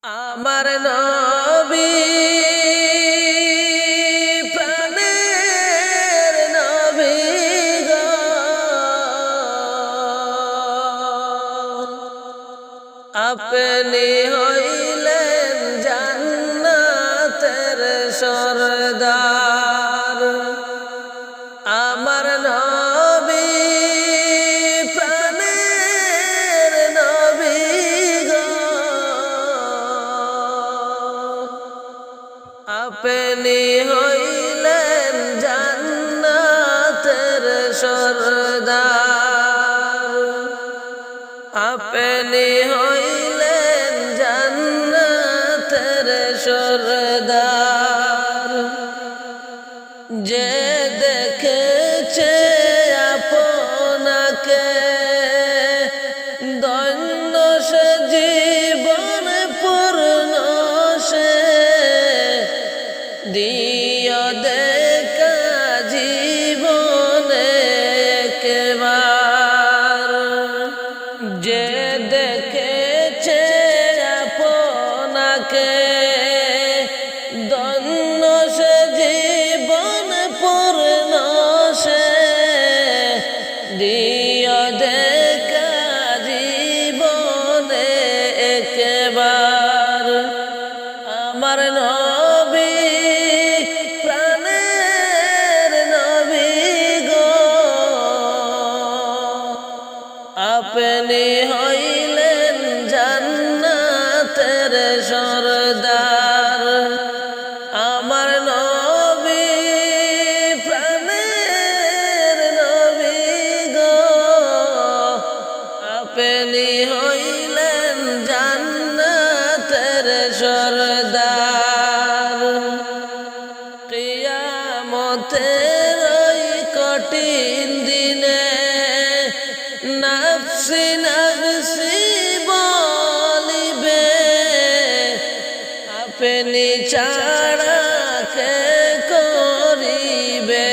আমার নবী প্রাণের নবী গো, আপনি হইলেন জান্নাতের সরদার। আমার নবী প্রাণের নবী গো, আপনি হইলেন জান্নাতের সরদার। আপনি হইলেন জান্নাতের সরদার। যে দেখেছে আপনাকে ধন্য সে জীবন পূর্ণ সে, দিয় দেখা জীবনে একবার। যে দেখেছে আপনাকে ধন্য সে জীবন পূর্ণ সে, দিয় দেখা জীবনে একবার। আমার নবী প্রাণের নবী গো, আপনি হইলেন জান্নাতের সরদার। আমার নবী প্রাণের নবী গো, আপনি হইলেন জান্নাতের সরদার। কিয়ামতের ওই কঠিন দিনে নফসি নফসি বলিবে, আপনি ছাড়া কে করিবে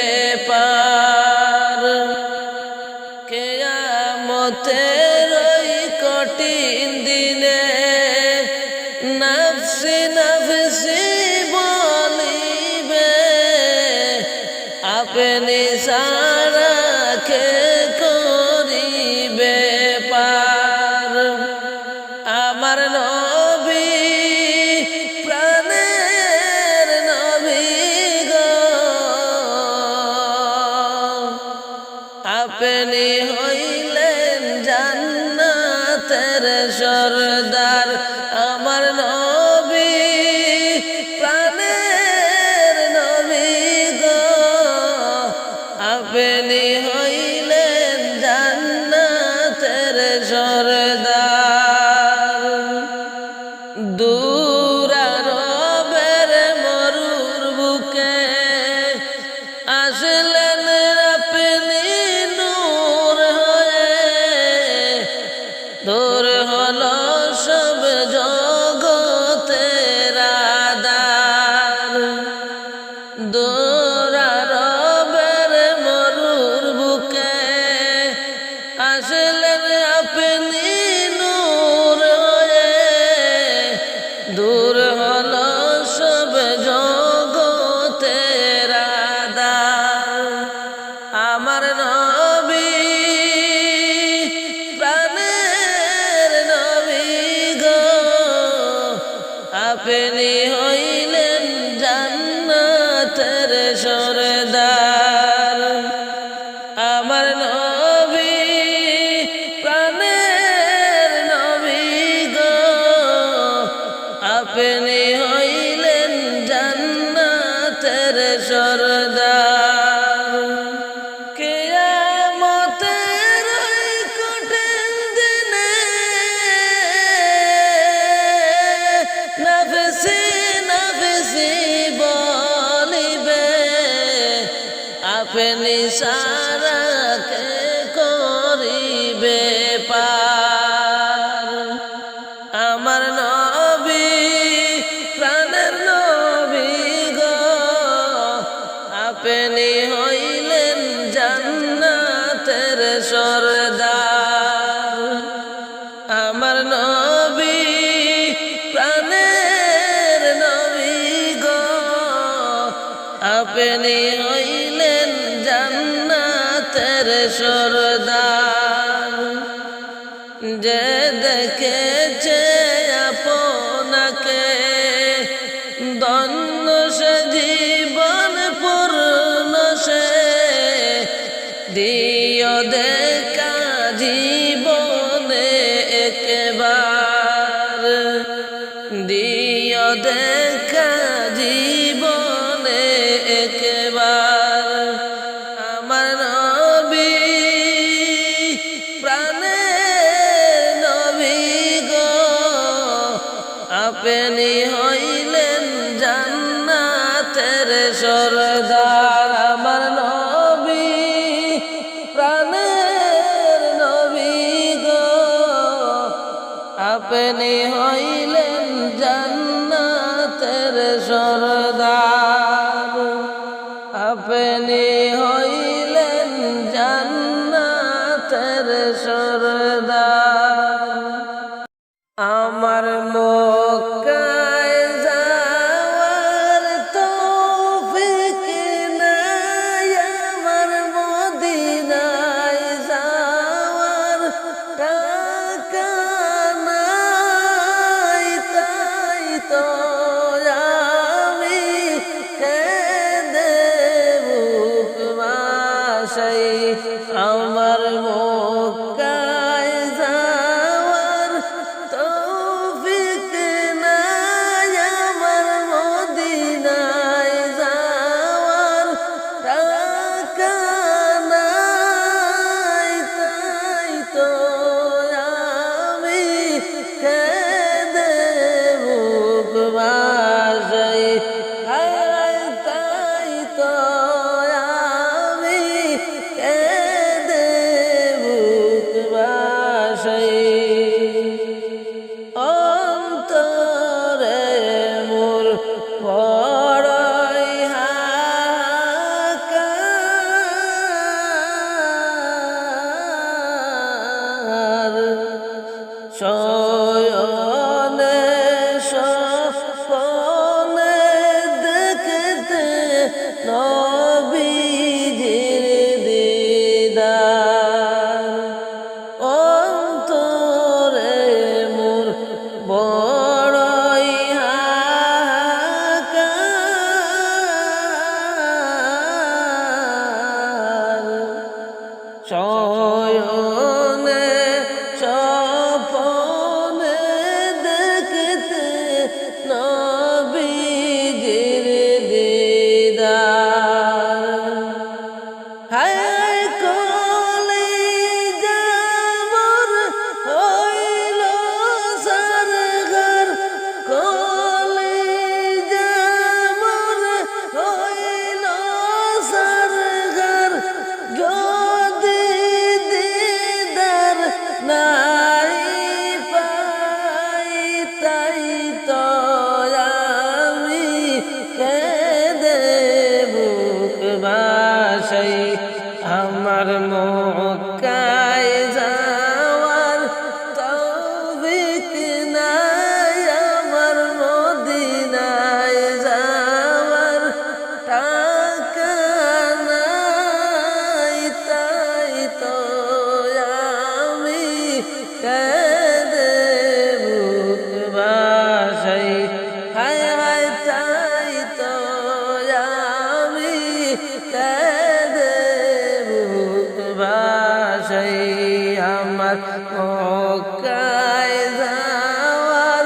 পার। কিয়ামতের ওই কঠিন দিনে নফসি নফসি বলিবে, আপনি ছাড়া কে করিবে পার। আমার নবী প্রাণের নবী গো, আপনি হইলেন জান্নাতের সরদার। আমার নবী প্রাণের নবী গো, আপনি হইলেন জান্নাতের সরদার। দূর আরবের মরুর বুকে আসলেন আপনি নূর হয়ে, দূর হলো সব জগতের আধার। দূর আরবের মরুর বুকে আসলেন আপনি নূর হয়ে, দূর হলো সব জগতের আধার। আমার নবী প্রাণের নবী গো, আপনি হইলেন জান্নাতের সরদার। আমার নবী প্রাণের নবী গো, আপনি হইলেন জান্নাতের সরদার। কিয়ামতের ওই কঠিন দিনে নফসি নফসি বলিবে, আপনি সারা কে করিবে পার। আমার নবী প্রাণের নবী গো, আপনি হইলেন জান্নাতের সরদার। আমার নবী প্রাণের আপনি হইলেন জান্নাতের সরদার যে দেখেছে আপনাকে ধন্য সে জীবন পূর্ণ সে দিও দেখা জীবনে একবার দিও দেখা জীবনে একবার আমার নবী প্রাণের নবী গো আপনি হইলেন জান্নাতের সরদার আমার নবী প্রাণের নবী গো আপনি হইলেন জান্নাতের সরদার আপনি হইলেন জান্নাতের সরদার আমার মক্কায় যাওয়ার তৌফিক নাই আমার মদিনায় যাওয়ার টাকা নাই তাই তো আমি কেঁদে বুক ভাসাই আমার মক্কায় যাওয়ার তৌফিক নাই আমার মদিনায় যাওয়ার টাকা নাই তাই তো আমি কেঁদে বুক ভাসাই তাই তো আমি কেঁদে বুক ভাসাই অন্তরে মোর বড়ই হাহাকার শয়নে স্বপ্নে দেখতে নবীজির দিদার অন্তরে মোর বড়ই হাহাকার শয়নে স্বপ্নে দেখতে নবীজির দিদার হায় কলিজা মোর হইল সারগার কলিজা মোর হইল সারগার যদি দিদার নাই পাই তাই তো আমি কেঁদে বুক ভাসাই আমার মক্কায় যাওয়ার তৌফিক নাই আমার মদিনায় যাওয়ার টাকা নাই তাই তো আমি কেঁদে বুক ভাসাই হায় হায় তাই তো আমি কেঁদে বুক ভাসাই আমার মক্কায় যাওয়ার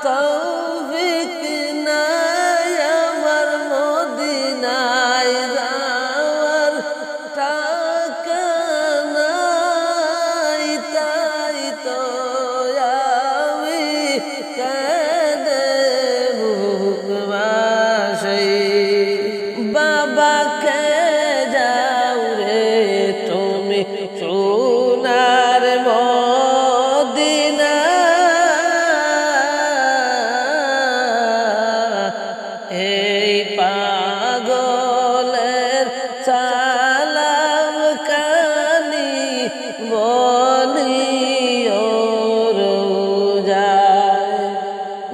তৌফিক নাই আমার মদিনায় যাওয়ার টাকা নাই তাই তো আমি কেঁদে বুক ভাসাই বাবাকে যাও রে তুমি সোনার মদিনা এই পাগলের সালাম কানি বলিও রোজায়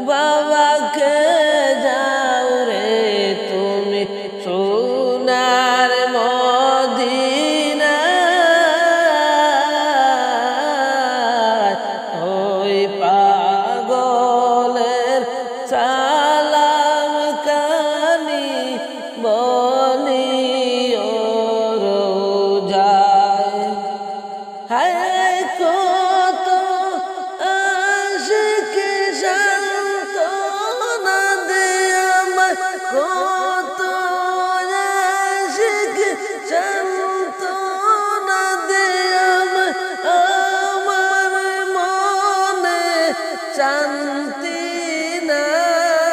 বাবাকে যাও রে তুমি সালাম কানি বলিও রোজায় হায় কত আশিকে সান্ত্বনা দে আমায় কত আশিকে সান্ত্বনা দে আমায় আমার মনে শান্তি নাই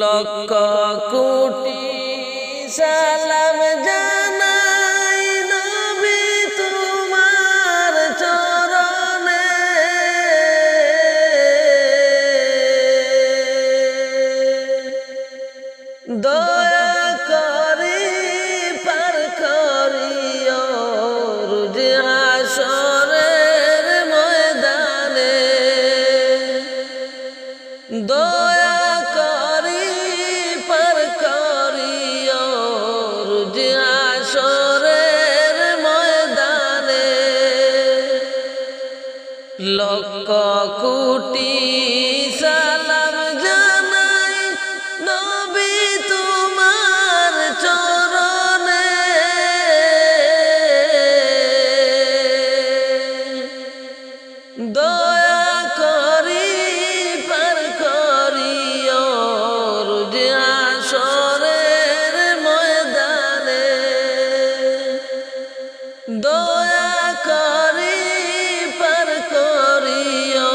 লক্ষ কোটি সালাম জানাই নবী তোমার চরণে। দয়া করি পার করিও রোজ হাসরের ময়দানে। দয়া করি পার করিও রোজ হাসরের ময়দানে। লক্ষ কোটি সালাম জানাই নবী তোমার চরণে। দয়া করি পার করিও রোজ হাসরের ময়দানে। দয়া করি পার করিও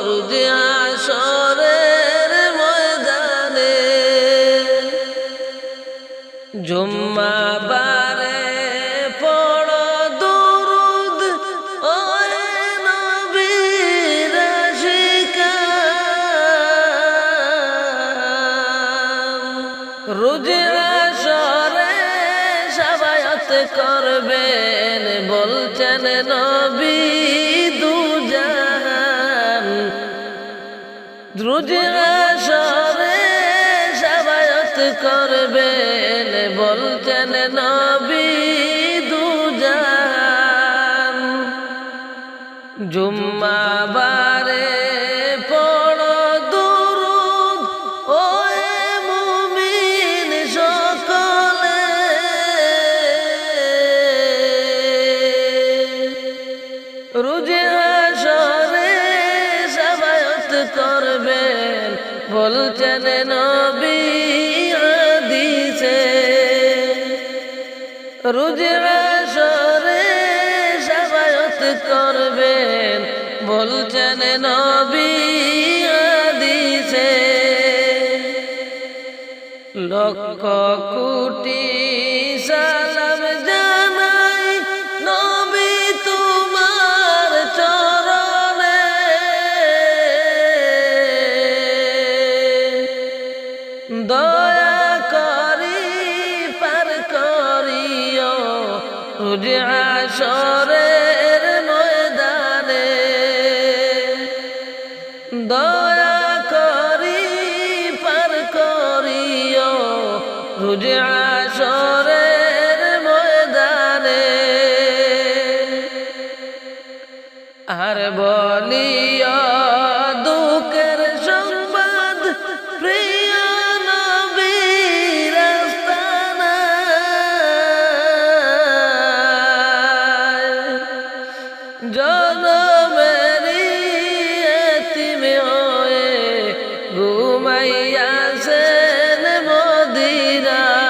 রোজ হাসরের ময়দানে। জুম্মা বারে পড়ো দুরূদ ওহে নবীর আশিকান। রোজ হাসরে শাফায়াত করবেন বলছেন নবী দুজাহান। রোজ হাসরে শাফায়াত করবেন বলছেন নবী দুজাহান। জুম্মা বারে পড়ো দুরূদ ওহে মুমিন সকলে। রোজ হাসরে শাফায়াত করবেন বলছেন নবী হাদিসে। রোজ হাসরে শাফায়াত করবেন বলছেন নবী হাদিসে। লক্ষ কোটি সালাম জানাই নবী তোমার চরণে। দয়া করি পার করিও রোজ হাসরের ময়দানে। দয়া করি পার করিও রোজ হাসরের ময়দানে। আর বলিও দুঃখের সংবাদ প্রিয় নবীর আস্তানায়। জনমেরি এতিম হয়ে ঘুমাইয়াছেন মদিনায়।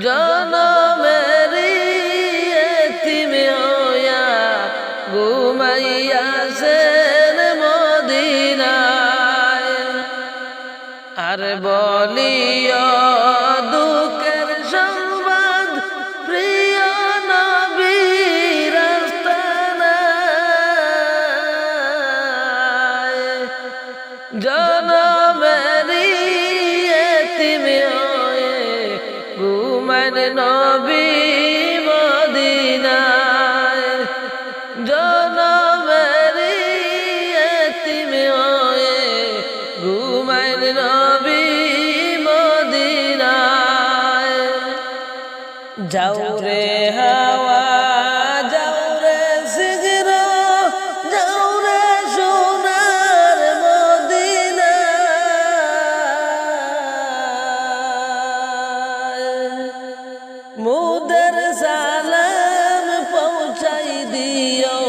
জনমেরি এতিম হইয়া ঘুমাইয়াছেন মদিনায়। আর বলিও দুঃখের সংবাদ প্রিয় নবীর আস্তানায়। জনমেরি এতিম হয়ে ঘুমান নবী মদিনায়। জনমেরি এতিম হয়ে ঘুমান নবী মদিনায়। যাও রে হাওয়া যাও রে শিগগির যাও রে সোনার মদিনায়। মুদের সালাম পৌঁছাই দিও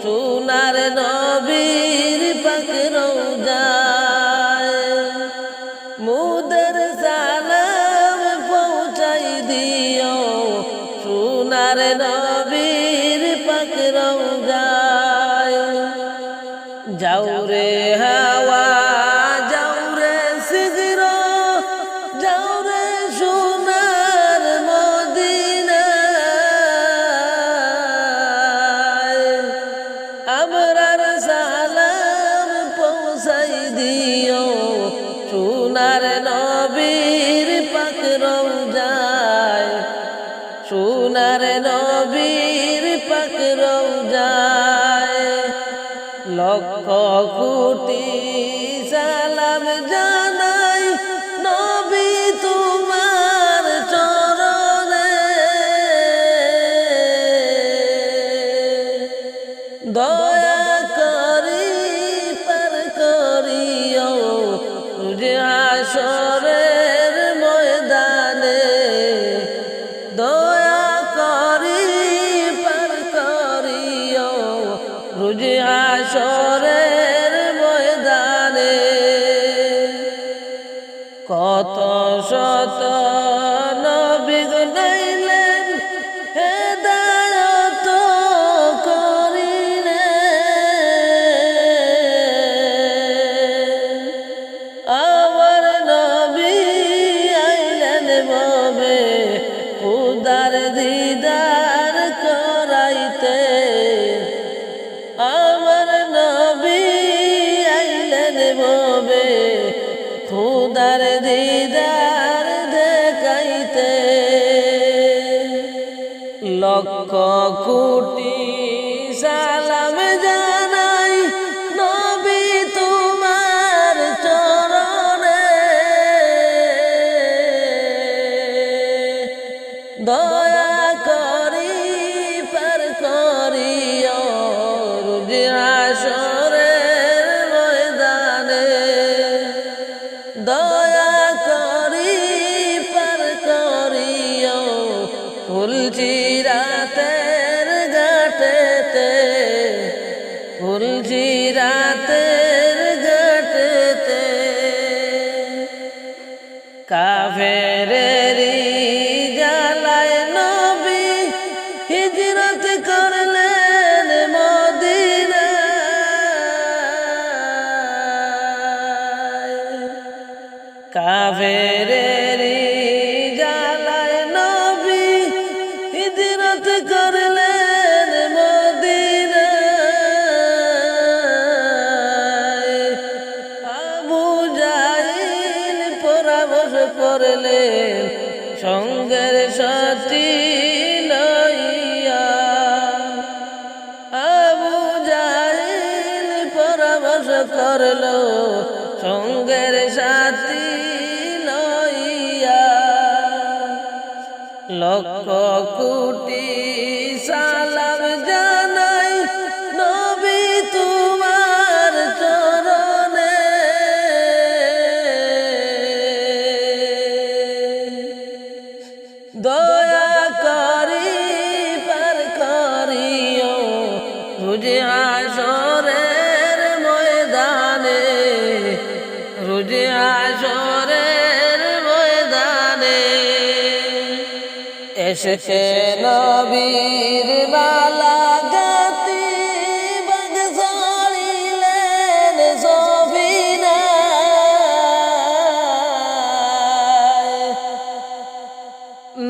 সোনার নবীর পাক রওজায়। মুদের সালাম পৌঁছাই দিও সোনার নবীর পাক রওজায়। যাও রে হাওয়া যাও দিও সোনার নবীর পাক রওজায় সোনার নবীর পাক রওজায় লক্ষ কোটি সালাম জানাই নবী তোমার চরণে দয়া করি পার করিও রোজে হাশরের ময়দানে দয়া করি পার করিও রোজে হাশরের ময়দানে কত শত নবী গুনাইলেন হেদায়েত করিলেন আমার নবী আইলেন ভবে খুদার দিদার করাইতে আমার নবী আইলেন ভবে খুদার দিদার দেখাইতে লক্ষ কোটি সালাম জানাই নবী তোমার চরণে দয়া করি পার করিও রোজে হাশরের ময়দানে দয়া করি পার করিও ফুলচিরাতের ঘাটেতে ফুলচিরাতের ঘাটেতে কাফেরেরি জ্বালায় নবী হিজরত করলেন মদিনায় কাফেরেরি জ্বালায় নবী হিজরত করলেন মদিনায় আবু জাহিল পরামর্শ করলেন সঙ্গের সাথী লইয়া আবু জাহিল পরামর্শ করল সঙ্গের সাথী লইয়া লক্ষ কোটি সালাম জানাই নবী তোমার চরণে দয়া করি পার করিও রোজে হাশরের ময়দানে রোজে হাশরের ময়দানে এসেছে নবীর মালা গাতি বাগ ছড়িলেন সফিনায়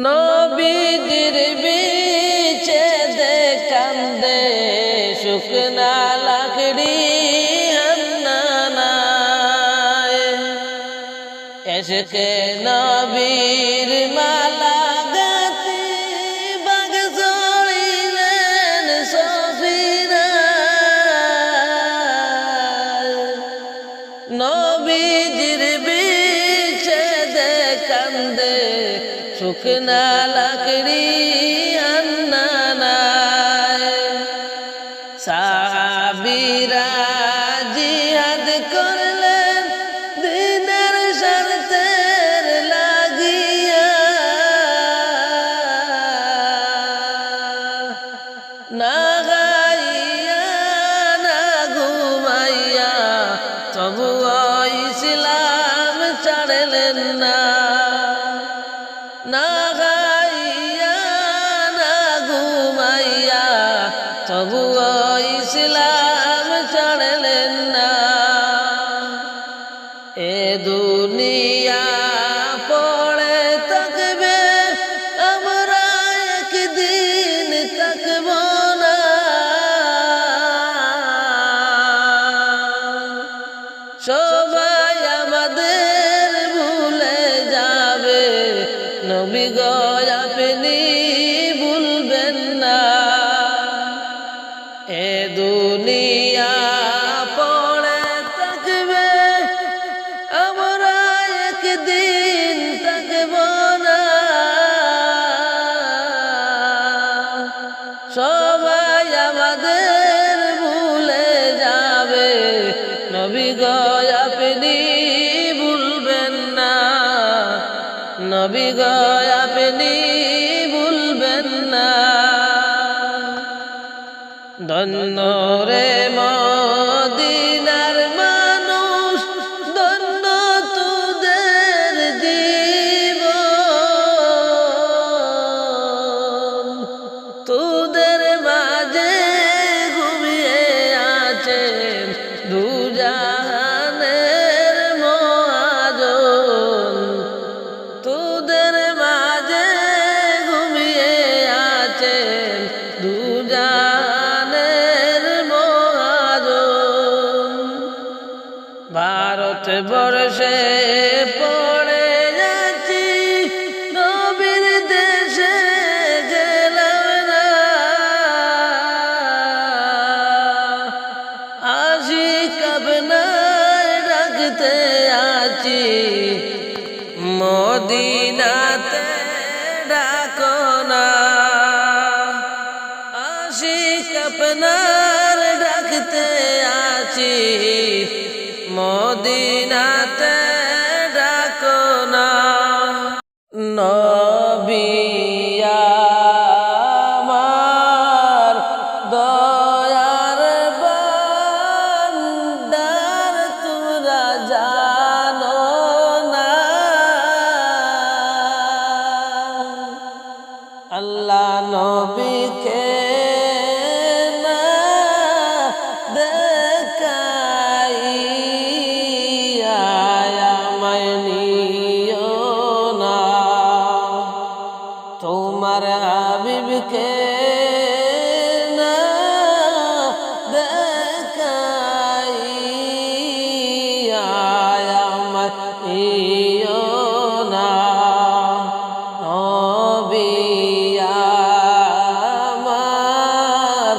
নবীজির বিচে দে কান্দে শুকনা লাকড়ি হান্নানায় এসকে নবীর মালা গাতি বাগ ছড়িলেন সফিনায় নবীজির বিচে দে কান্দে শুকনা লাকড়ি আন্নানায় সাহাবীরা জিহাদ করলেন দিনের স্বার্থের লাগিয়া না গাইয়া না ঘুমাইয়া তবুও ইসলাম ছাড়লেন না না গাইয়া না ঘুমাইয়া তবুও ইসলাম ছাড়লেন না এ দুনিয়া পড়ে থাকবে আমরা একদিন থাকব না সবাই আমাদের ভুলে যাবে, নবী গো আপনি ভুলবেন না। এ দুনিয়া পড়ে থাকবে, আমরা একদিন থাকব না। সবাই আমাদের ভুলে যাবে, নবী গো আপনি ভুলবেন না, নবী গো আপনি ভুলবেন না। ধন্য রে মদিনার মানুষ, ধন্য তোদের জীবন, তোদের মাঝে ঘুমিয়ে আছেন দুজাহানের মহাজন, তোদের মাঝে ঘুমিয়ে আছেন দুজাহানের মহাজন। ভারতবর্ষে পড়ে যাচ্ছি, নবীর দেশে গেলাম না। আশিক আপনার ডাকতে আছি, মদিনাতে ডাকো না। আশিক আপনার ডাকতে আছি, মদিনাতে ডাকো না। নবী আমার দয়ার বান্দার, তোমরা জানো না। আল্লাহ নবীকে না দেখাইয়া আমায় নিও না, তোমার হাবিবকে না দেখাইয়া আমায় নিও না। নবী আমার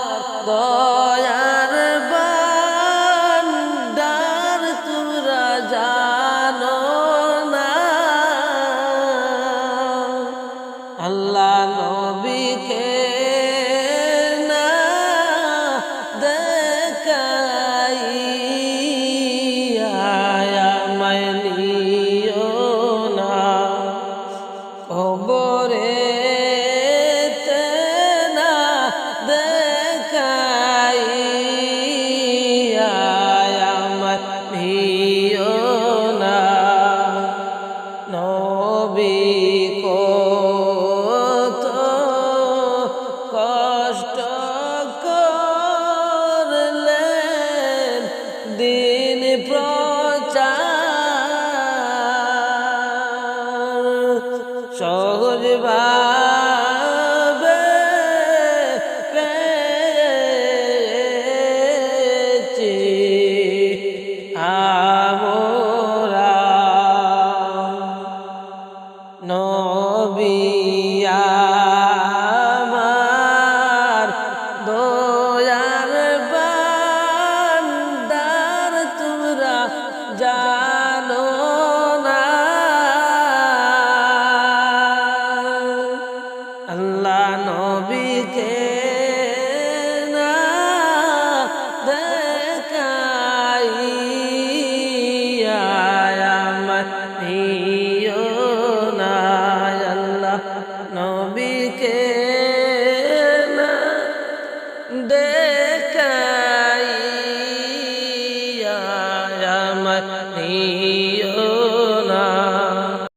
দয়ার বান্দার, তোমরা জানো না। আল্লাহ নবীকে না দেখাইয়া আমায় নিও না। কবরেতে না দেখাইয়া আমায় নিও না। নবী কত কষ্ট করলেন দিন প্রচার, সহজ ভাবে পেয়েছি আমরা। নবী আমার দয়ার বান্দার, তোমরা জানো না। আল্লাহ নবীকে না দেখাইয়া আমায় নিও না। আল্লাহ নবীকে না দেখাইয়া আমায় নিও